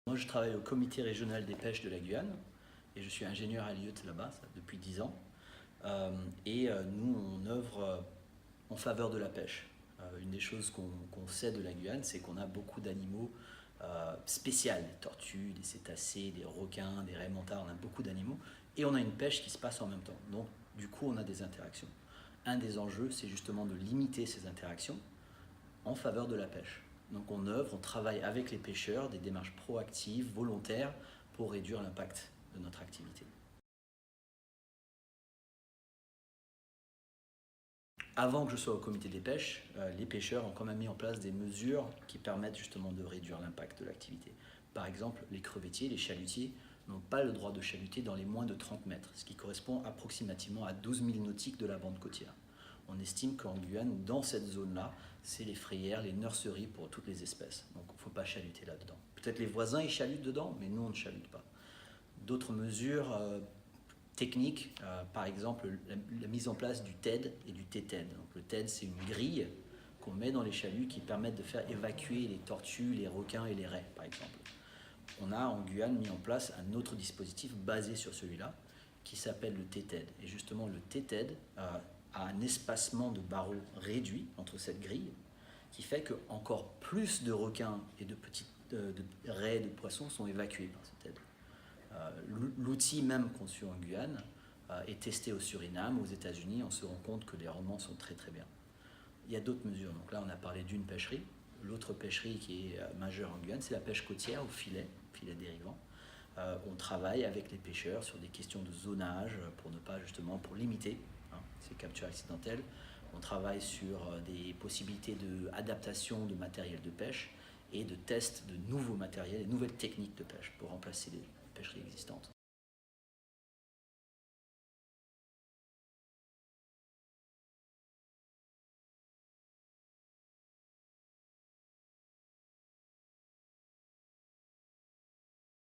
Moi, je travaille au comité régional des pêches de la Guyane et je suis ingénieur à l'IET là-bas depuis 10 ans. Nous, on œuvre en faveur de la pêche. Une des choses qu'on sait de la Guyane, c'est qu'on a beaucoup d'animaux spéciaux, des tortues, des cétacés, des requins, des raies montards, on a beaucoup d'animaux et on a une pêche qui se passe en même temps. Donc, du coup, on a des interactions. Un des enjeux, c'est justement de limiter ces interactions en faveur de la pêche. Donc on travaille avec les pêcheurs, des démarches proactives, volontaires, pour réduire l'impact de notre activité. Avant que je sois au comité des pêches, les pêcheurs ont quand même mis en place des mesures qui permettent justement de réduire l'impact de l'activité. Par exemple, les crevettiers, les chalutiers n'ont pas le droit de chaluter dans les moins de 30 mètres, ce qui correspond approximativement à 12 000 nautiques de la bande côtière. On estime qu'en Guyane, dans cette zone-là, c'est les frayères, les nurseries pour toutes les espèces. Donc il ne faut pas chaluter là-dedans. Peut-être les voisins, ils chalutent dedans, mais nous, on ne chalute pas. D'autres mesures techniques, par exemple la mise en place du TED et du TTED. Donc, le TED, c'est une grille qu'on met dans les chaluts qui permettent de faire évacuer les tortues, les requins et les raies, par exemple. On a en Guyane mis en place un autre dispositif basé sur celui-là qui s'appelle le TTED. Et justement, le TTED a un espacement de barreaux réduit entre cette grille qui fait que encore plus de requins et de petites de raies, de poissons sont évacués par ce TED. L'outil même conçu en Guyane est testé au Suriname, aux États-Unis. On se rend compte que les rendements sont très très bien. Il y a d'autres mesures. Donc là, on a parlé d'une pêcherie. L'autre pêcherie qui est majeure en Guyane, c'est la pêche côtière au filet dérivant. On travaille avec les pêcheurs sur des questions de zonage pour limiter ces captures accidentelles. On travaille sur des possibilités d'adaptation de matériel de pêche et de tests de nouveaux matériels et nouvelles techniques de pêche pour remplacer les pêcheries existantes.